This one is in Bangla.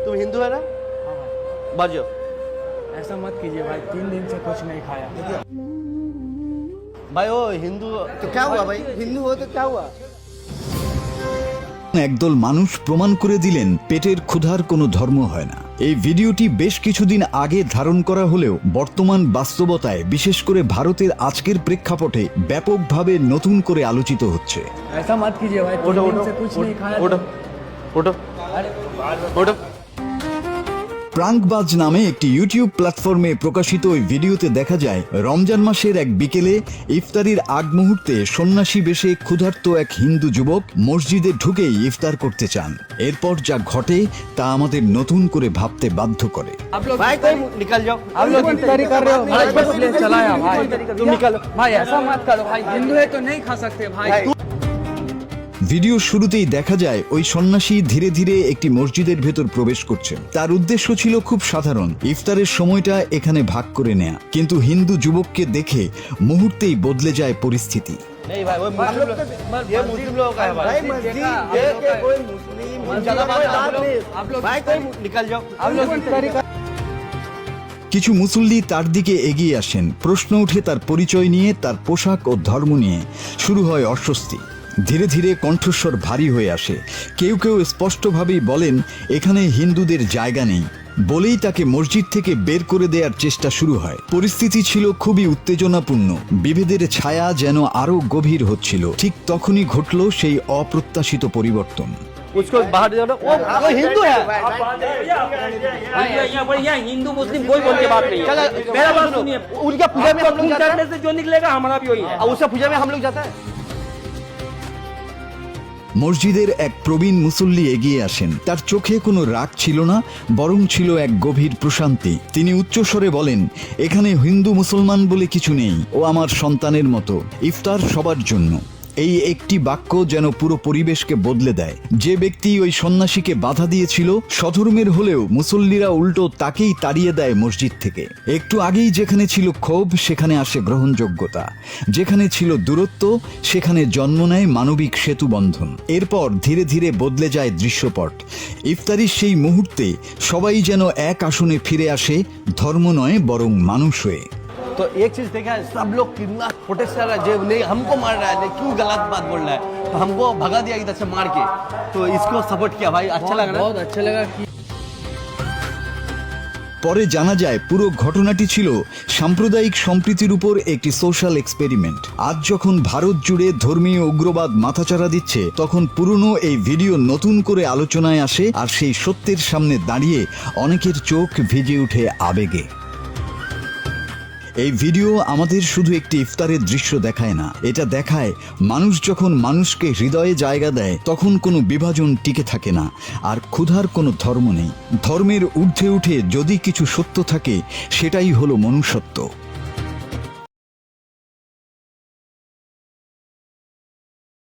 तुम हिंदू है ना? बाजो। ऐसा मत कीजिए भाई, 3 दिन से कुछ नहीं खाया। भाई वो हिंदू तो क्या हुआ भाई, हिंदू हो तो क्या हुआ? একদল মানুষ প্রমাণ করে দিলেন পেটের ক্ষুধার কোনো ধর্ম হয় না। এই ভিডিওটি বেশ কিছুদিন আগে ধারণ করা হলেও বর্তমান বাস্তবতায় বিশেষ করে ভারতের আজকের প্রেক্ষাপটে ব্যাপকভাবে নতুন করে আলোচিত হচ্ছে। ऐसा मत कीजिए भाई, 3 दिन से कुछ नहीं खाया। उठो उठो उठो। প্রাঙ্কবাজ নামে একটি ইউটিউব প্ল্যাটফর্মে প্রকাশিত ওই ভিডিওতে দেখা যায় রমজান মাসের এক বিকেলে ইফতারির আগ মুহূর্তে সন্ন্যাসী বেশে ক্ষুধার্ত এক হিন্দু যুবক মসজিদে ঢুকেই ইফতার করতে চান। এরপর যা ঘটে তা আমাদের নতুন করে ভাবতে বাধ্য করে। आप लोग भाई कोई निकल जाओ। आप लोग इफ्तारी कर रहे हो भाई, इसलिए चलाया भाई। तुम निकलो भाई ऐसा मत करो भाई, हिंदू है तो नहीं खा सकते भाई। ভিডিও শুরুতেই দেখা যায় ওই সন্ন্যাসী ধীরে ধীরে একটি মসজিদের ভেতর প্রবেশ করছেন। তার উদ্দেশ্য ছিল খুব সাধারণ, ইফতারের সময়টা এখানে ভাগ করে নেয়া। কিন্তু হিন্দু যুবককে দেখে মুহূর্তেই বদলে যায় পরিস্থিতি। नहीं भाई वो ये मुस्लिम लोगों का है भाई भाई। मस्जिद देख के कोई मुस्लिम ज्यादा बात कोई आप बात लोग नहीं। आप लोग भाई कोई निकल जाओ। आप लोग इफ्तारी कर। কিছু মুসল্লি তার দিকে এগিয়ে আসেন। প্রশ্ন উঠে তার পরিচয় নিয়ে, তার পোশাক ও ধর্ম নিয়ে। শুরু হয় অস্বস্তি। ধীরে ধীরে কণ্ঠস্বর ভারী হয়ে আসে। কেউ কেউ স্পষ্টভাবেই বলেন এখানে হিন্দুদের জায়গা নেই, বলেই তাকে মসজিদ থেকে বের করে দেওয়ার চেষ্টা শুরু হয়। পরিস্থিতি ছিল খুবই উত্তেজনাপূর্ণ। বিভেদের ছায়া যেন আরো গভীর হচ্ছিল। ঠিক তখনই ঘটল সেই অপ্রত্যাশিত পরিবর্তন। उसको बाहर जाओ ना। वो हिंदू है। यहाँ हिंदू मुस्लिम कोई बोल के बात नहीं है। चलो मेरा बात सुनिए, उनका पूजा में हम लोग जाते करने से जो निकलेगा हमारा भी वही है। हैं। उसका पूजा में हम लोग जाते हैं। মসজিদের এক প্রবীণ মুসল্লি এগিয়ে আসেন। তার চোখে কোনো রাগ ছিল না, বরং ছিল এক গভীর প্রশান্তি। তিনি উচ্চস্বরে বলেন এখানে হিন্দু মুসলমান বলে কিছু নেই, ও আমার সন্তানের মতো, ইফতার সবার জন্য। এই একটি বাক্য যেন পুরো পরিবেশকে বদলে দেয়। যে ব্যক্তি ওই সন্ন্যাসীকে বাধা দিয়েছিল স্বধর্মের হলেও মুসল্লিরা উল্টো তাকেই তাড়িয়ে দেয় মসজিদ থেকে। একটু আগেই যেখানে ছিল ক্ষোভ সেখানে আসে গ্রহণযোগ্যতা, যেখানে ছিল দূরত্ব সেখানে জন্ম নেয় মানবিক সেতু বন্ধন। এরপর ধীরে ধীরে বদলে যায় দৃশ্যপট। ইফতারির সেই মুহূর্তে সবাই যেন এক আসনে ফিরে আসে, ধর্ম নয় বরং মানুষ হয়ে। तो एक चीज देखा है, सब लोग कितना प्रोटेस्ट कर रहा है, जो नहीं हमको मार रहा है, क्यों गलत बात बोल रहा है, तो हमको भगा दिया इधर से मार के, तो इसको सपोर्ट किया भाई। अच्छा लगा ना? बहुत अच्छा लगा कि পরে জানা যায় পুরো ঘটনাটি ছিল সাম্প্রদায়িক সম্প্রীতির উপর একটি সোশ্যাল এক্সপেরিমেন্ট। আজ যখন ভারত জুড়ে ধর্মীয় উগ্রবাদ মাথাচাড়া দিচ্ছে, তখন পুরনো এই ভিডিও নতুন করে আলোচনায় আসে, আর সেই সত্যের সামনে দাঁড়িয়ে অনেকের চোখ ভিজে ওঠে আবেগে। এই ভিডিও আমাদের শুধু একটি ইফতারের দৃশ্য দেখায় না, এটা দেখায় মানুষ যখন মানুষকে হৃদয়ে জায়গা দেয় তখন কোনো বিভাজন টিকে থাকে না, আর ক্ষুধার কোনো ধর্ম নেই। ধর্মের ঊর্ধ্বে উঠে যদি কিছু সত্য থাকে সেটাই হলো মনুষ্যত্ব।